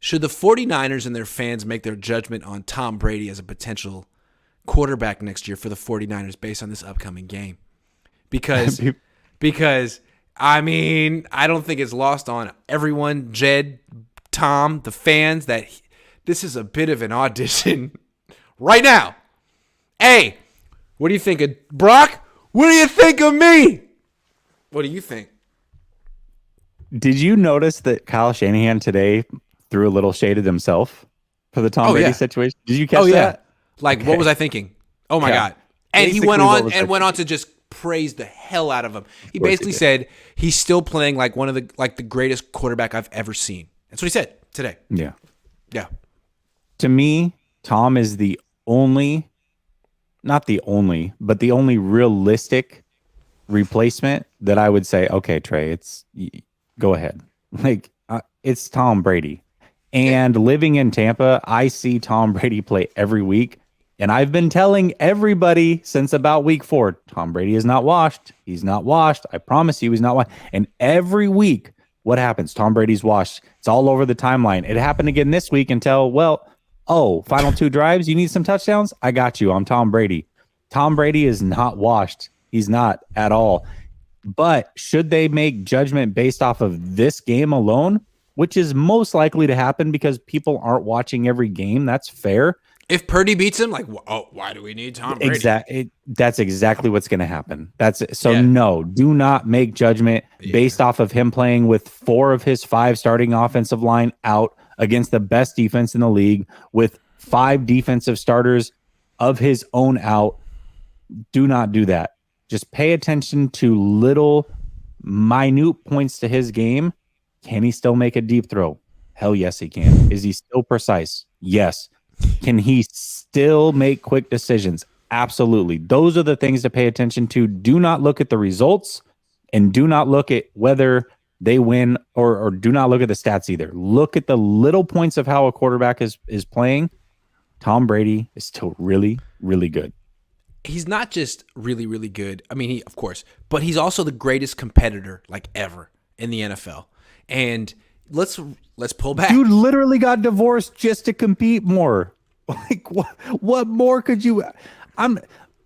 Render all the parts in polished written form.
Should the 49ers and their fans make their judgment on Tom Brady as a potential quarterback next year for the 49ers based on this upcoming game? Because I mean, I don't think it's lost on everyone, Jed, Tom, the fans, that this is a bit of an audition right now. Hey, what do you think of Brock? What do you think of me? What do you think? Did you notice that Kyle Shanahan today threw a little shade at himself for the Tom Brady situation? Did you catch that? Like, okay. What was I thinking? Oh my God. And basically, he went on to just praise the hell out of him. He basically said he's still playing like one of the greatest quarterback I've ever seen. That's what he said today. Yeah. Yeah. To me, Tom is the only, not the only, but the only realistic replacement that I would say, okay, Trey, go ahead. Like, it's Tom Brady. And living in Tampa, I see Tom Brady play every week. And I've been telling everybody since about week 4, Tom Brady is not washed. He's not washed. I promise you he's not washed. And every week, what happens? Tom Brady's washed. It's all over the timeline. It happened again this week until, final 2 drives. You need some touchdowns? I got you. I'm Tom Brady. Tom Brady is not washed. He's not at all. But should they make judgment based off of this game alone, which is most likely to happen because people aren't watching every game? That's fair. If Purdy beats him, why do we need Tom Brady? Exactly. That's exactly what's going to happen. No, do not make judgment based off of him playing with 4 of his 5 starting offensive line out against the best defense in the league with 5 defensive starters of his own out. Do not do that. Just pay attention to little minute points to his game. Can he still make a deep throw? Hell yes, he can. Is he still precise? Yes. Can he still make quick decisions? Absolutely. Those are the things to pay attention to. Do not look at the results and do not look at whether they win or do not look at the stats either. Look at the little points of how a quarterback is playing. Tom Brady is still really, really good. He's not just really, really good. I mean, of course, but he's also the greatest competitor ever in the NFL. And let's pull back. Dude literally got divorced just to compete more. Like what more could you? I'm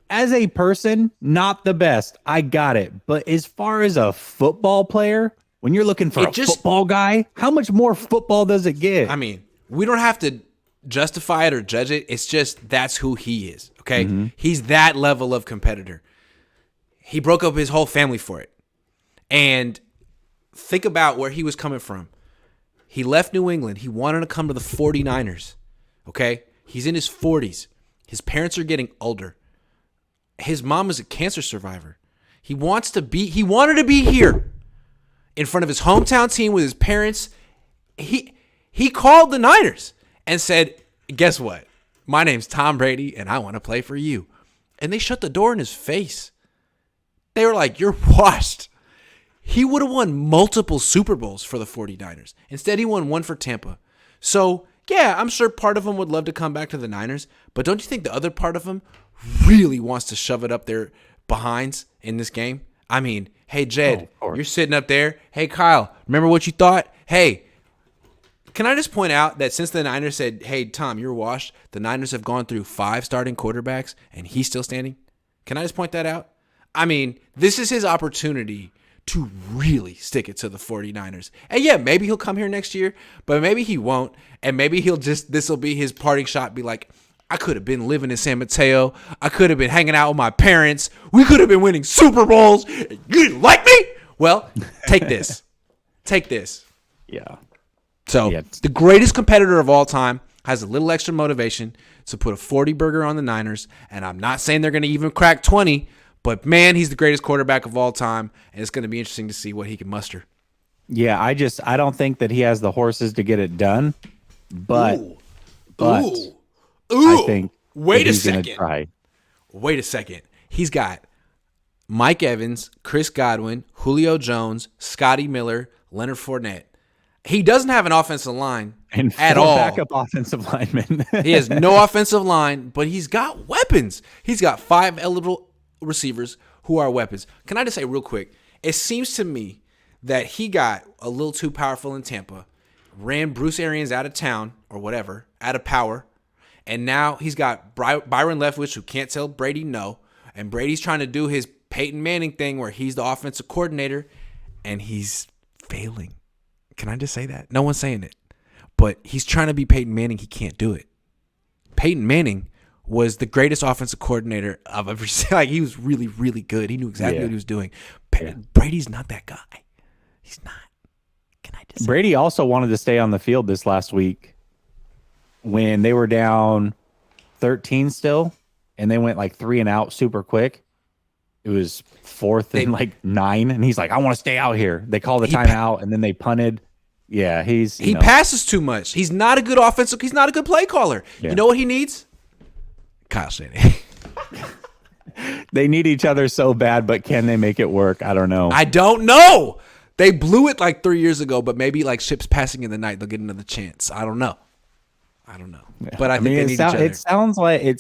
as a person not the best. I got it. But as far as a football player, when you're looking for football guy, how much more football does it get? I mean, we don't have to justify it or judge it. It's just that's who he is. Okay, He's that level of competitor. He broke up his whole family for it, and think about where he was coming from. He left New England. He wanted to come to the 49ers, okay? He's in his 40s. His parents are getting older. His mom is a cancer survivor. He wanted to be here in front of his hometown team with his parents. He called the Niners and said, guess what? My name's Tom Brady, and I want to play for you. And they shut the door in his face. They were like, you're washed. He would have won multiple Super Bowls for the 49ers. Instead, he won one for Tampa. So, yeah, I'm sure part of him would love to come back to the Niners, but don't you think the other part of him really wants to shove it up their behinds in this game? I mean, hey, Jed, you're sitting up there. Hey, Kyle, remember what you thought? Hey, can I just point out that since the Niners said, hey, Tom, you're washed, the Niners have gone through 5 starting quarterbacks, and he's still standing? Can I just point that out? I mean, this is his opportunity to really stick it to the 49ers. And yeah, maybe he'll come here next year, but maybe he won't. And maybe this will be his parting shot, be like, I could have been living in San Mateo. I could have been hanging out with my parents. We could have been winning Super Bowls. You didn't like me? Well, take this. Take this. Yeah. So the greatest competitor of all time has a little extra motivation to put a 40 burger on the Niners. And I'm not saying they're going to even crack 20, but, man, he's the greatest quarterback of all time, and it's going to be interesting to see what he can muster. Yeah, I don't think that he has the horses to get it done, but I think Wait a he's second. gonna try. Wait a second. He's got Mike Evans, Chris Godwin, Julio Jones, Scotty Miller, Leonard Fournette. He doesn't have an offensive line and at all. Backup offensive linemen. He has no offensive line, but he's got weapons. He's got 5 eligible receivers who are weapons. Can I just say real quick, it seems to me that he got a little too powerful in Tampa, ran Bruce Arians out of town or whatever, out of power. And now he's got Byron Leftwich, who can't tell Brady no. And Brady's trying to do his Peyton Manning thing where he's the offensive coordinator, and he's failing. Can I just say that? No one's saying it. But he's trying to be Peyton Manning. He can't do it. Peyton Manning was the greatest offensive coordinator I've ever seen. Like, he was really, really good. He knew exactly what he was doing. Brady's not that guy. He's not. Can I just say Brady also wanted to stay on the field this last week when they were down 13 still, and they went like 3 and out super quick. It was 4th and like 9, and he's like, I want to stay out here. They called the timeout, and then they punted. Yeah, he passes too much. He's not a good offensive. He's not a good play caller. Yeah. You know what he needs? Kyle Shanahan. They need each other so bad, but can they make it work? I don't know. I don't know. They blew it like 3 years ago, but maybe like ships passing in the night, they'll get another chance. I don't know. Yeah. But I think they need each other. It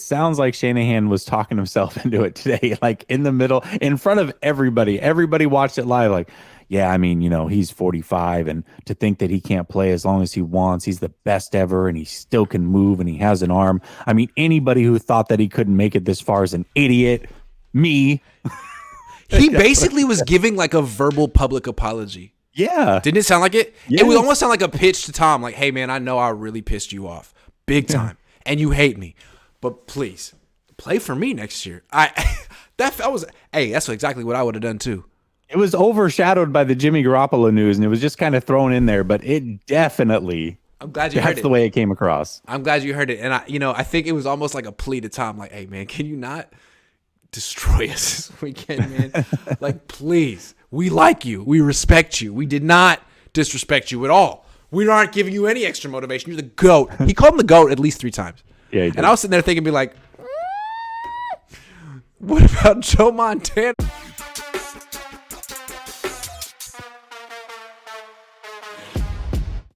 sounds like Shanahan was talking himself into it today, like in the middle, in front of everybody. Everybody watched it live, like, yeah, I mean, he's 45, and to think that he can't play as long as he wants, he's the best ever, and he still can move, and he has an arm. I mean, anybody who thought that he couldn't make it this far is an idiot. Me. He basically was giving like a verbal public apology. Yeah. Didn't it sound like it? Yes. It would almost sound like a pitch to Tom, like, hey, man, I know I really pissed you off big time, and you hate me, but please play for me next year. That's exactly what I would have done too. It was overshadowed by the Jimmy Garoppolo news, and it was just kind of thrown in there, but it definitely, I'm glad you heard it. That's the way it came across. I'm glad you heard it. And I think it was almost like a plea to Tom, like, hey, man, can you not destroy us this weekend, man? Like, please, we like you. We respect you. We did not disrespect you at all. We aren't giving you any extra motivation. You're the GOAT. He called him the GOAT at least 3 times. Yeah, he did. And I was sitting there thinking, what about Joe Montana?